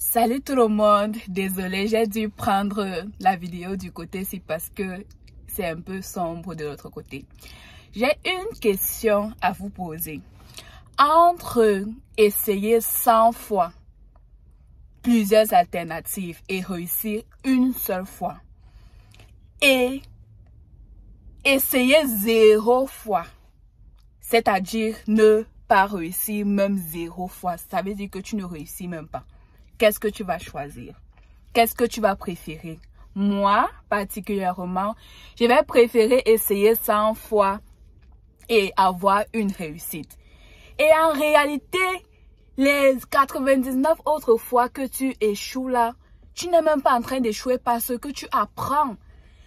Salut tout le monde, désolé, j'ai dû prendre la vidéo du côté-ci parce que c'est un peu sombre de l'autre côté. J'ai une question à vous poser. Entre essayer 100 fois plusieurs alternatives et réussir une seule fois et essayer 0 fois, c'est-à-dire ne pas réussir même 0 fois, ça veut dire que tu ne réussis même pas. Qu'est-ce que tu vas choisir? Qu'est-ce que tu vas préférer? Moi, particulièrement, je vais préférer essayer 100 fois et avoir une réussite. Et en réalité, les 99 autres fois que tu échoues là, tu n'es même pas en train d'échouer parce que tu apprends.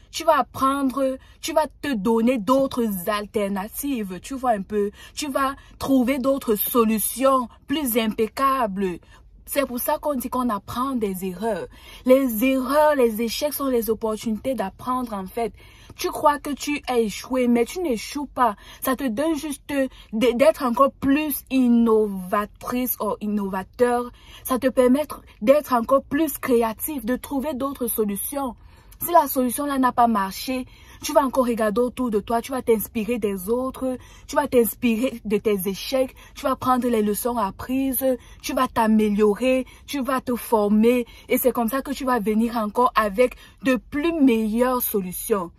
Tu vas apprendre, tu vas te donner d'autres alternatives, tu vois un peu. Tu vas trouver d'autres solutions plus impeccables. C'est pour ça qu'on dit qu'on apprend des erreurs. Les erreurs, les échecs sont les opportunités d'apprendre en fait. Tu crois que tu as échoué, mais tu n'échoues pas. Ça te donne juste d'être encore plus innovatrice ou innovateur. Ça te permet d'être encore plus créatif, de trouver d'autres solutions. Si la solution là n'a pas marché, tu vas encore regarder autour de toi, tu vas t'inspirer des autres, tu vas t'inspirer de tes échecs, tu vas prendre les leçons apprises, tu vas t'améliorer, tu vas te former et c'est comme ça que tu vas venir encore avec de plus meilleures solutions.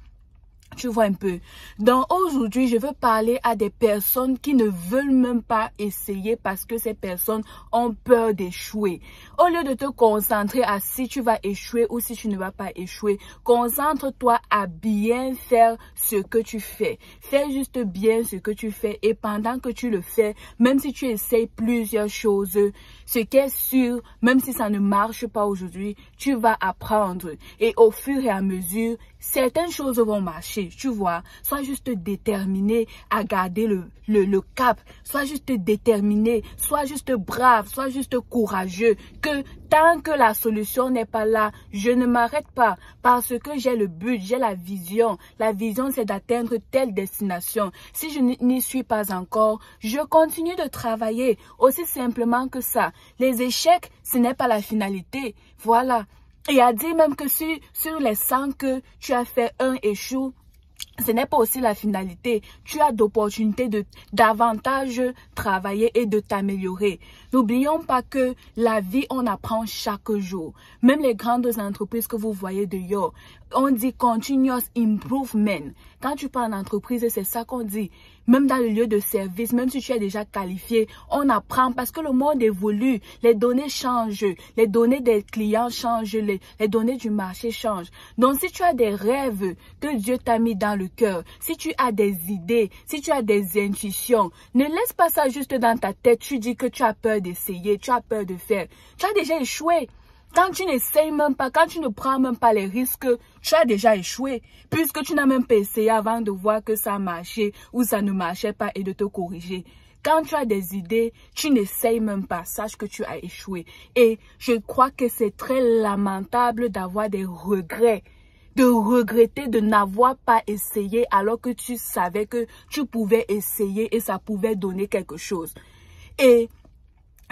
Tu vois un peu. Donc aujourd'hui, je veux parler à des personnes qui ne veulent même pas essayer parce que ces personnes ont peur d'échouer. Au lieu de te concentrer à si tu vas échouer ou si tu ne vas pas échouer, concentre-toi à bien faire ce que tu fais. Fais juste bien ce que tu fais et pendant que tu le fais, même si tu essayes plusieurs choses, ce qui est sûr, même si ça ne marche pas aujourd'hui, tu vas apprendre et au fur et à mesure, certaines choses vont marcher, tu vois. Sois juste déterminé à garder le cap. Sois juste déterminé, sois juste brave, sois juste courageux. Que tant que la solution n'est pas là, je ne m'arrête pas parce que j'ai le but, j'ai la vision. La vision, c'est d'atteindre telle destination. Si je n'y suis pas encore, je continue de travailler. Aussi simplement que ça. Les échecs, ce n'est pas la finalité. Voilà. Et a dit même que sur les 100 que tu as fait, un échoue, ce n'est pas aussi la finalité. Tu as d'opportunités de davantage travailler et de t'améliorer. N'oublions pas que la vie, on apprend chaque jour. Même les grandes entreprises que vous voyez dehors, on dit continuous improvement. Quand tu parles d'entreprise, c'est ça qu'on dit. Même dans le lieu de service, même si tu es déjà qualifié, on apprend parce que le monde évolue. Les données changent, les données des clients changent, les données du marché changent. Donc, si tu as des rêves que Dieu t'a mis dans le cœur, si tu as des idées, si tu as des intuitions, ne laisse pas ça juste dans ta tête. Tu dis que tu as peur d'essayer, tu as peur de faire. Tu as déjà échoué. Quand tu n'essayes même pas, quand tu ne prends même pas les risques, tu as déjà échoué. Puisque tu n'as même pas essayé avant de voir que ça marchait ou ça ne marchait pas et de te corriger. Quand tu as des idées, tu n'essayes même pas. Sache que tu as échoué. Et je crois que c'est très lamentable d'avoir des regrets. De regretter de n'avoir pas essayé alors que tu savais que tu pouvais essayer et ça pouvait donner quelque chose. Et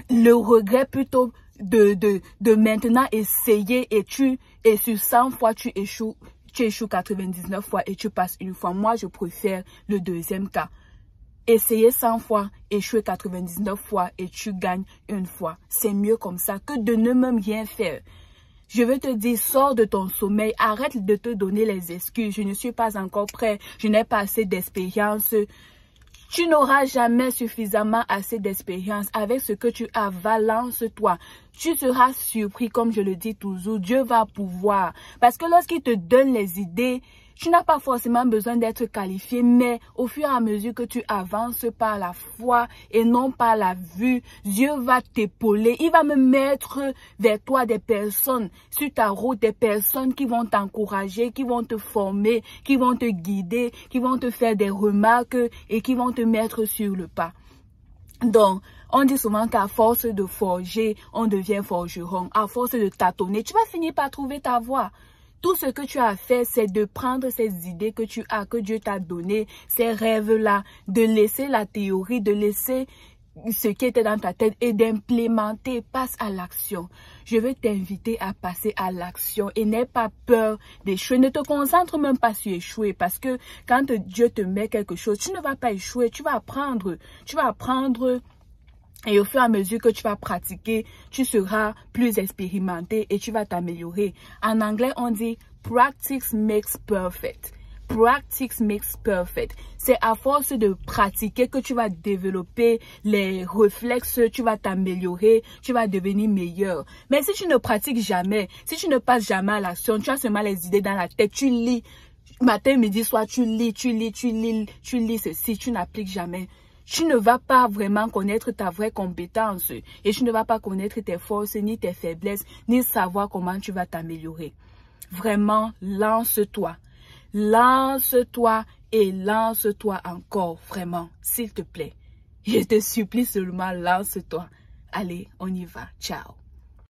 le regret plutôt de maintenant essayer et sur 100 fois tu échoues 99 fois et tu passes une fois. Moi, je préfère le deuxième cas. Essayer 100 fois, échouer 99 fois et tu gagnes une fois. C'est mieux comme ça que de ne même rien faire. Je veux te dire, sors de ton sommeil, arrête de te donner les excuses. Je ne suis pas encore prêt, je n'ai pas assez d'expérience. Tu n'auras jamais suffisamment assez d'expérience avec ce que tu as. Balance-toi. Tu seras surpris, comme je le dis toujours. Dieu va pouvoir. Parce que lorsqu'il te donne les idées, tu n'as pas forcément besoin d'être qualifié, mais au fur et à mesure que tu avances par la foi et non par la vue, Dieu va t'épauler. Il va me mettre vers toi des personnes sur ta route, des personnes qui vont t'encourager, qui vont te former, qui vont te guider, qui vont te faire des remarques et qui vont te mettre sur le pas. Donc, on dit souvent qu'à force de forger, on devient forgeron. À force de tâtonner, tu vas finir par trouver ta voie. Tout ce que tu as fait, c'est de prendre ces idées que tu as, que Dieu t'a données, ces rêves-là, de laisser la théorie, de laisser ce qui était dans ta tête et d'implémenter. Passe à l'action. Je veux t'inviter à passer à l'action et n'aie pas peur d'échouer. Ne te concentre même pas sur échouer parce que quand Dieu te met quelque chose, tu ne vas pas échouer. Tu vas apprendre. Tu vas apprendre. Et au fur et à mesure que tu vas pratiquer, tu seras plus expérimenté et tu vas t'améliorer. En anglais, on dit « practice makes perfect ». Practice makes perfect. C'est à force de pratiquer que tu vas développer les réflexes, tu vas t'améliorer, tu vas devenir meilleur. Mais si tu ne pratiques jamais, si tu ne passes jamais à l'action, tu as seulement les idées dans la tête, tu lis, matin, midi, soir, tu lis ceci, tu n'appliques jamais. Tu ne vas pas vraiment connaître ta vraie compétence et tu ne vas pas connaître tes forces ni tes faiblesses, ni savoir comment tu vas t'améliorer. Vraiment, lance-toi. Lance-toi et lance-toi encore, vraiment, s'il te plaît. Je te supplie seulement, lance-toi. Allez, on y va. Ciao.